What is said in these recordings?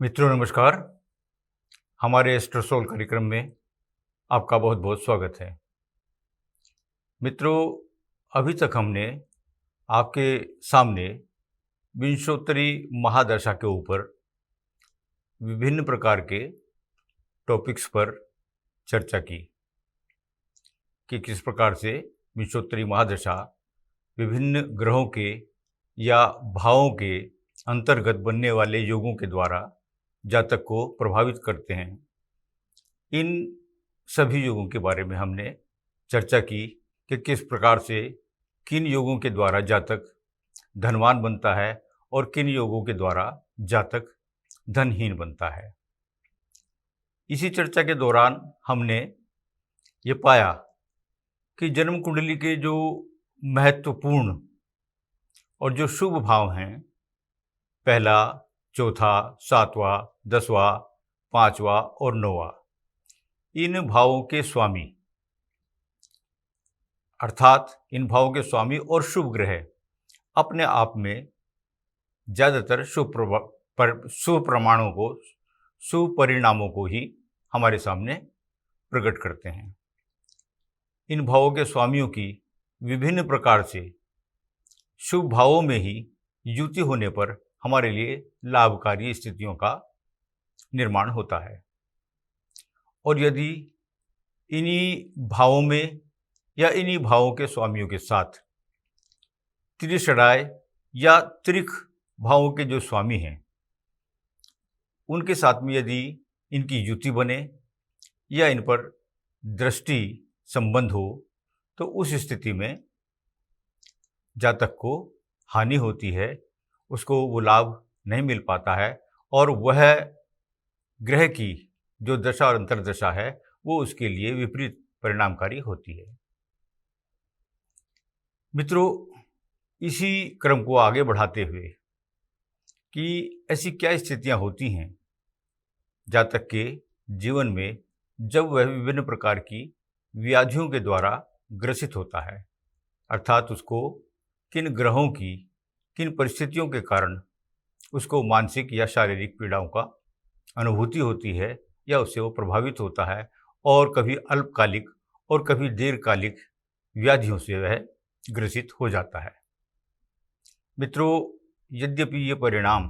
मित्रों नमस्कार। हमारे एस्ट्रोसोल कार्यक्रम में आपका बहुत बहुत स्वागत है। मित्रों, अभी तक हमने आपके सामने विंशोत्तरी महादशा के ऊपर विभिन्न प्रकार के टॉपिक्स पर चर्चा की कि किस प्रकार से विंशोत्तरी महादशा विभिन्न ग्रहों के या भावों के अंतर्गत बनने वाले योगों के द्वारा जातक को प्रभावित करते हैं। इन सभी योगों के बारे में हमने चर्चा की कि किस प्रकार से किन योगों के द्वारा जातक धनवान बनता है और किन योगों के द्वारा जातक धनहीन बनता है। इसी चर्चा के दौरान हमने ये पाया कि जन्म कुंडली के जो महत्वपूर्ण और जो शुभ भाव हैं, पहला, चौथा, सातवां, 10वां, 5वां और 9वां, इन भावों के स्वामी अर्थात इन भावों के स्वामी और शुभ ग्रह अपने आप में ज़्यादातर शुभ प्रमाणों को, शुभ परिणामों को ही हमारे सामने प्रकट करते हैं। इन भावों के स्वामियों की विभिन्न प्रकार से शुभ भावों में ही युति होने पर हमारे लिए लाभकारी स्थितियों का निर्माण होता है। और यदि इन्हीं भावों में या इन्हीं भावों के स्वामियों के साथ त्रिषडाय या त्रिक भावों के जो स्वामी हैं, उनके साथ में यदि इनकी युति बने या इन पर दृष्टि संबंध हो, तो उस स्थिति में जातक को हानि होती है, उसको वो लाभ नहीं मिल पाता है और वह ग्रह की जो दशा और अंतर्दशा है वो उसके लिए विपरीत परिणामकारी होती है। मित्रों, इसी क्रम को आगे बढ़ाते हुए कि ऐसी क्या स्थितियां होती हैं जातक के जीवन में जब वह विभिन्न प्रकार की व्याधियों के द्वारा ग्रसित होता है, अर्थात उसको किन ग्रहों की किन परिस्थितियों के कारण उसको मानसिक या शारीरिक पीड़ाओं का अनुभूति होती है या उससे वो प्रभावित होता है और कभी अल्पकालिक और कभी दीर्घकालिक व्याधियों से वह ग्रसित हो जाता है। मित्रों, यद्यपि ये परिणाम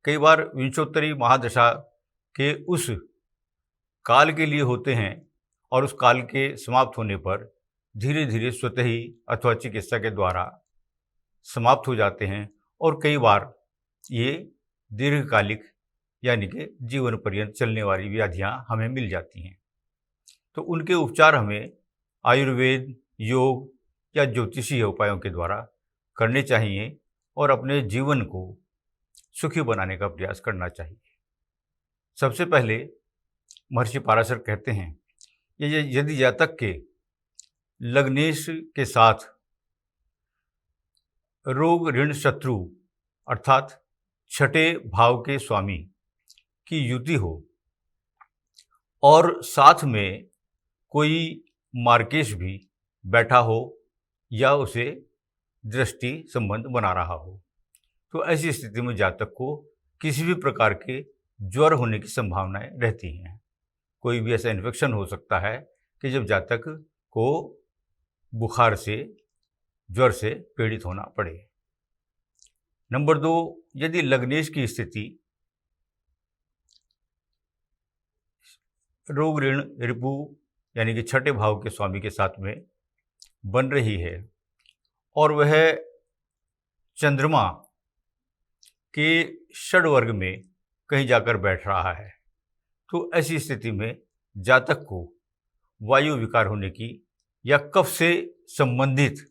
कई बार विंशोत्तरी महादशा के उस काल के लिए होते हैं और उस काल के समाप्त होने पर धीरे धीरे स्वतः ही अथवा चिकित्सा के द्वारा समाप्त हो जाते हैं और कई बार ये दीर्घकालिक यानी कि जीवन पर्यंत चलने वाली व्याधियां हमें मिल जाती हैं। तो उनके उपचार हमें आयुर्वेद, योग या ज्योतिषीय उपायों के द्वारा करने चाहिए और अपने जीवन को सुखी बनाने का प्रयास करना चाहिए। सबसे पहले महर्षि पाराशर कहते हैं यदि जातक के लग्नेश के साथ रोग ऋण शत्रु अर्थात छठे भाव के स्वामी की युति हो और साथ में कोई मार्केश भी बैठा हो या उसे दृष्टि संबंध बना रहा हो, तो ऐसी स्थिति में जातक को किसी भी प्रकार के ज्वर होने की संभावनाएं रहती हैं। कोई भी ऐसा इन्फेक्शन हो सकता है कि जब जातक को बुखार से, ज्वर से पीड़ित होना पड़े। नंबर 2, यदि लग्नेश की स्थिति रोग ऋण रिपु यानी कि छठे भाव के स्वामी के साथ में बन रही है और वह चंद्रमा के षड वर्ग में कहीं जाकर बैठ रहा है, तो ऐसी स्थिति में जातक को वायु विकार होने की या कफ से संबंधित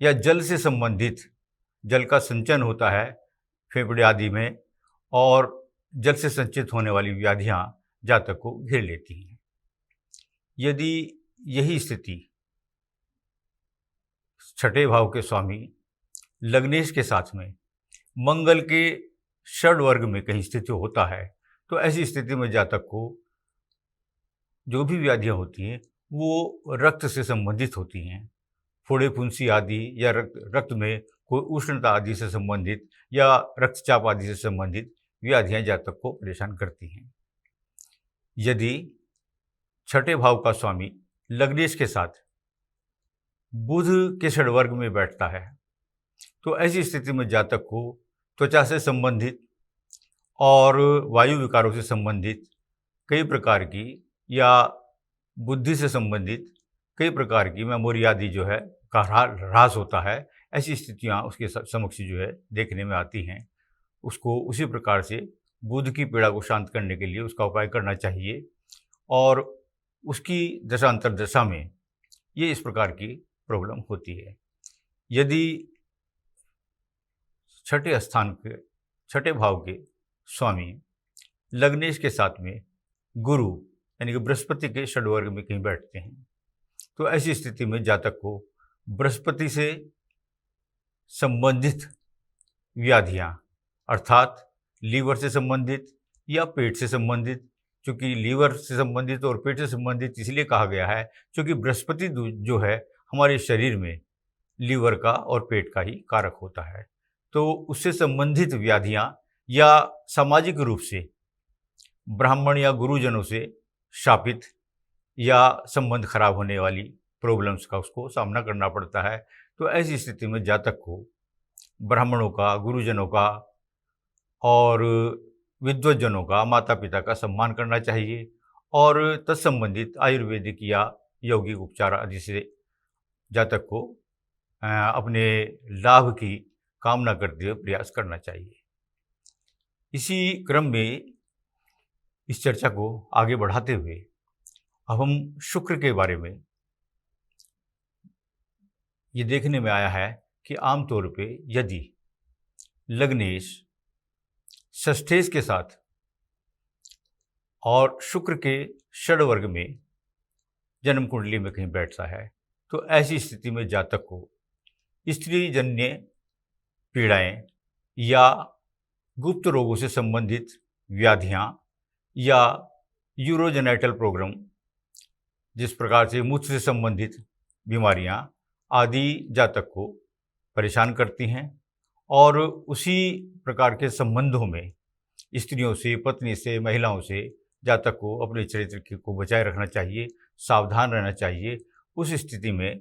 या जल से संबंधित, जल का संचयन होता है फेफड़े आदि में और जल से संचित होने वाली व्याधियां जातक को घेर लेती हैं। यदि यही स्थिति छठे भाव के स्वामी लग्नेश के साथ में मंगल के षड वर्ग में कहीं स्थित होता है, तो ऐसी स्थिति में जातक को जो भी व्याधियां होती हैं वो रक्त से संबंधित होती हैं। फोड़े फुंसी आदि या रक्त में कोई उष्णता आदि से संबंधित या रक्तचाप आदि से संबंधित व्याधियां जातक को परेशान करती हैं। यदि छठे भाव का स्वामी लग्नेश के साथ बुध के षडवर्ग में बैठता है तो ऐसी स्थिति में जातक को त्वचा से संबंधित और वायु विकारों से संबंधित कई प्रकार की या बुद्धि से संबंधित कई प्रकार की मेमोरी आदि जो है का ह्रास होता है। ऐसी स्थितियां उसके समक्ष जो है देखने में आती हैं। उसको उसी प्रकार से बुध की पीड़ा को शांत करने के लिए उसका उपाय करना चाहिए और उसकी दशांतर दशा में ये इस प्रकार की प्रॉब्लम होती है। यदि छठे भाव के स्वामी लग्नेश के साथ में गुरु यानी कि बृहस्पति के षडवर्ग में कहीं बैठते हैं तो ऐसी स्थिति में जातक को बृहस्पति से संबंधित व्याधियां अर्थात लीवर से संबंधित या पेट से संबंधित, चूँकि लीवर से संबंधित और पेट से संबंधित इसलिए कहा गया है क्योंकि बृहस्पति जो है हमारे शरीर में लीवर का और पेट का ही कारक होता है। तो उससे संबंधित व्याधियां या सामाजिक रूप से ब्राह्मण या गुरुजनों से शापित या संबंध खराब होने वाली प्रॉब्लम्स का उसको सामना करना पड़ता है। तो ऐसी स्थिति में जातक को ब्राह्मणों का, गुरुजनों का और विद्वज्जनों का, माता पिता का सम्मान करना चाहिए और तत्संबंधित आयुर्वेदिक या यौगिक उपचार आदि से जातक को अपने लाभ की कामना करते हुए प्रयास करना चाहिए। इसी क्रम में इस चर्चा को आगे बढ़ाते हुए अब हम शुक्र के बारे में ये देखने में आया है कि आमतौर पे यदि लग्नेश षष्ठेश के साथ और शुक्र के षडवर्ग में जन्म कुंडली में कहीं बैठता है तो ऐसी स्थिति में जातक को स्त्री जन्य पीड़ाएं या गुप्त रोगों से संबंधित व्याधियां या यूरोजेनाइटल प्रॉब्लम, जिस प्रकार से मूत्र से संबंधित बीमारियां आदि जातक को परेशान करती हैं और उसी प्रकार के संबंधों में स्त्रियों से, पत्नी से, महिलाओं से जातक को अपने चरित्र को बचाए रखना चाहिए, सावधान रहना चाहिए। उस स्थिति में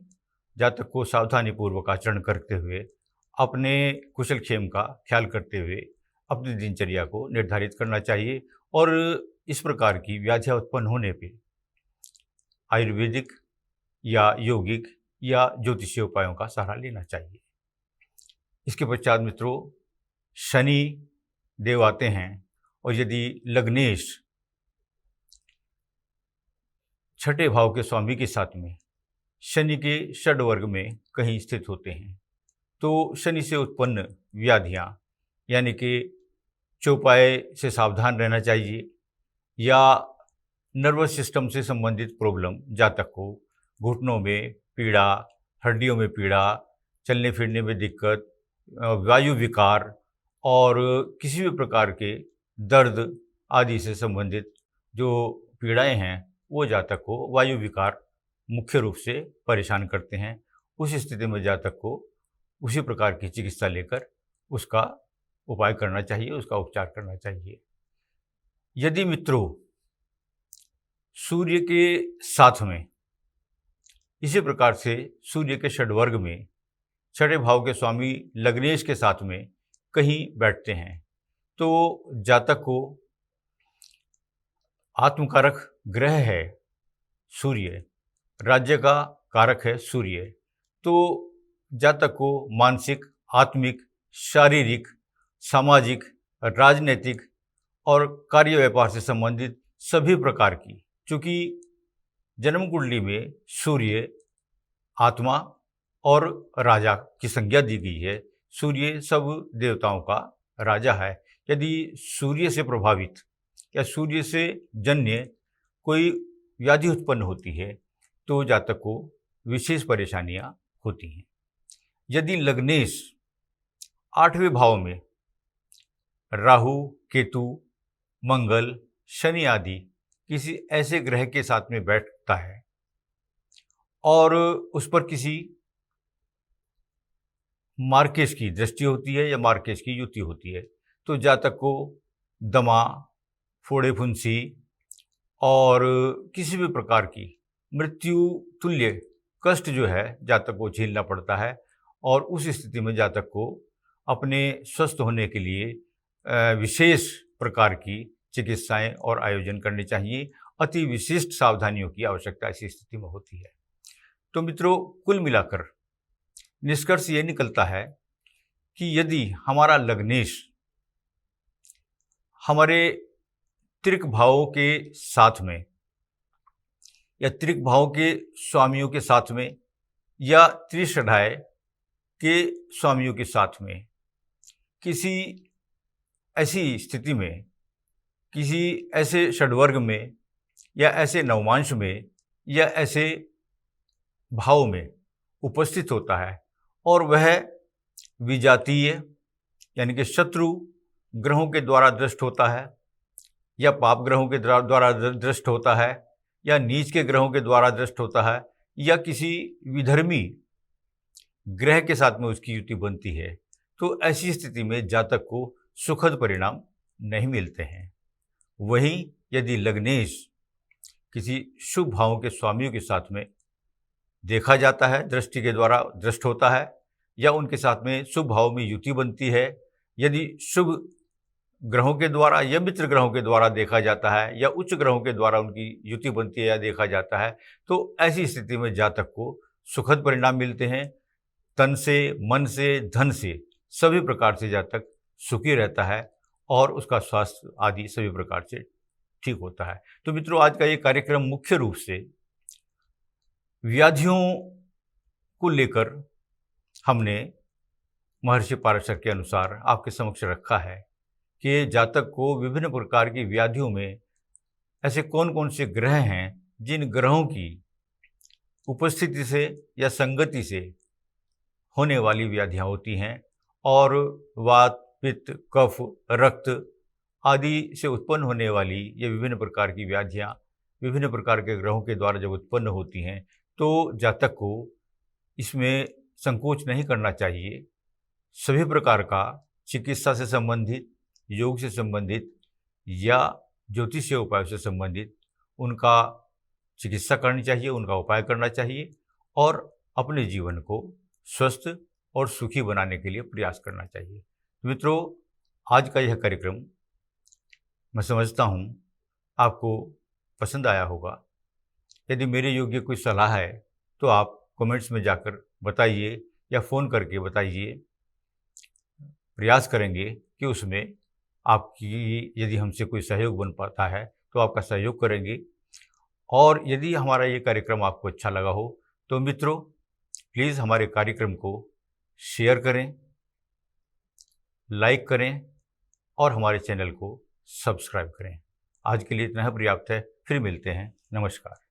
जातक को सावधानीपूर्वक आचरण करते हुए अपने कुशलक्षेम का ख्याल करते हुए अपनी दिनचर्या को निर्धारित करना चाहिए और इस प्रकार की व्याधियां उत्पन्न होने पे आयुर्वेदिक या यौगिक या ज्योतिषीय उपायों का सहारा लेना चाहिए। इसके पश्चात मित्रों शनि देव आते हैं और यदि लग्नेश छठे भाव के स्वामी के साथ में शनि के षडवर्ग में कहीं स्थित होते हैं तो शनि से उत्पन्न व्याधियां यानी कि चौपाए से सावधान रहना चाहिए या नर्वस सिस्टम से संबंधित प्रॉब्लम जातक को घुटनों में पीड़ा, हड्डियों में पीड़ा, चलने फिरने में दिक्कत, वायु विकार और किसी भी प्रकार के दर्द आदि से संबंधित जो पीड़ाएं हैं वो जातक को वायु विकार मुख्य रूप से परेशान करते हैं। उस स्थिति में जातक को उसी प्रकार की चिकित्सा लेकर उसका उपाय करना चाहिए, उसका उपचार करना चाहिए। यदि मित्रों सूर्य के साथ में इसी प्रकार से सूर्य के षडवर्ग में छठे भाव के स्वामी लग्नेश के साथ में कहीं बैठते हैं तो जातक को आत्मकारक ग्रह है सूर्य, राज्य का कारक है सूर्य, तो जातक को मानसिक, आत्मिक, शारीरिक, सामाजिक, राजनीतिक और कार्य व्यापार से संबंधित सभी प्रकार की, चूँकि जन्म कुंडली में सूर्य आत्मा और राजा की संज्ञा दी गई है, सूर्य सब देवताओं का राजा है। यदि सूर्य से प्रभावित या सूर्य से जन्य कोई व्याधि उत्पन्न होती है तो जातक को विशेष परेशानियां होती हैं। यदि लग्नेश 8वें भाव में राहु, केतु, मंगल, शनि आदि किसी ऐसे ग्रह के साथ में बैठता है और उस पर किसी मार्केश की दृष्टि होती है या मार्केश की युति होती है तो जातक को दमा, फोड़े फुंसी और किसी भी प्रकार की मृत्यु तुल्य कष्ट जो है जातक को झेलना पड़ता है। और उस स्थिति में जातक को अपने स्वस्थ होने के लिए विशेष प्रकार की चिकित्साएं और आयोजन करने चाहिए। अति विशिष्ट सावधानियों की आवश्यकता ऐसी स्थिति में होती है। तो मित्रों, कुल मिलाकर निष्कर्ष ये निकलता है कि यदि हमारा लग्नेश हमारे त्रिक भावों के साथ में या त्रिक भावों के स्वामियों के साथ में या त्रिषढ़ाय के स्वामियों के साथ में किसी ऐसी स्थिति में, किसी ऐसे षड्वर्ग में या ऐसे नवमांश में या ऐसे भाव में उपस्थित होता है और वह विजातीय यानी कि शत्रु ग्रहों के द्वारा दृष्ट होता है या पाप ग्रहों के द्वारा दृष्ट होता है या नीच के ग्रहों के द्वारा दृष्ट होता है या किसी विधर्मी ग्रह के साथ में उसकी युति बनती है, तो ऐसी स्थिति में जातक को सुखद परिणाम नहीं मिलते हैं। वहीं यदि लग्नेश किसी शुभ भावों के स्वामियों के साथ में देखा जाता है, दृष्टि के द्वारा दृष्ट होता है या उनके साथ में शुभ भाव में युति बनती है, यदि शुभ ग्रहों के द्वारा या मित्र ग्रहों के द्वारा देखा जाता है या उच्च ग्रहों के द्वारा उनकी युति बनती है या देखा जाता है, तो ऐसी स्थिति में जातक को सुखद परिणाम मिलते हैं। तन से, मन से, धन से सभी प्रकार से जातक सुखी रहता है और उसका स्वास्थ्य आदि सभी प्रकार से ठीक होता है। तो मित्रों, आज का ये कार्यक्रम मुख्य रूप से व्याधियों को लेकर हमने महर्षि पाराशर के अनुसार आपके समक्ष रखा है कि जातक को विभिन्न प्रकार की व्याधियों में ऐसे कौन कौन से ग्रह हैं जिन ग्रहों की उपस्थिति से या संगति से होने वाली व्याधियां होती हैं और वात, पित्त, कफ, रक्त आदि से उत्पन्न होने वाली ये विभिन्न प्रकार की व्याधियां विभिन्न प्रकार के ग्रहों के द्वारा जब उत्पन्न होती हैं तो जातक को इसमें संकोच नहीं करना चाहिए। सभी प्रकार का चिकित्सा से संबंधित, योग से संबंधित या ज्योतिषीय उपायों से संबंधित उनका चिकित्सा करनी चाहिए, उनका उपाय करना चाहिए और अपने जीवन को स्वस्थ और सुखी बनाने के लिए प्रयास करना चाहिए। मित्रों, आज का यह कार्यक्रम मैं समझता हूँ आपको पसंद आया होगा। यदि मेरे योग्य कोई सलाह है तो आप कमेंट्स में जाकर बताइए या फ़ोन करके बताइए। प्रयास करेंगे कि उसमें आपकी यदि हमसे कोई सहयोग बन पाता है तो आपका सहयोग करेंगे। और यदि हमारा ये कार्यक्रम आपको अच्छा लगा हो तो मित्रों, प्लीज़ हमारे कार्यक्रम को शेयर करें, लाइक करें और हमारे चैनल को सब्सक्राइब करें। आज के लिए इतना ही पर्याप्त है। फिर मिलते हैं। नमस्कार।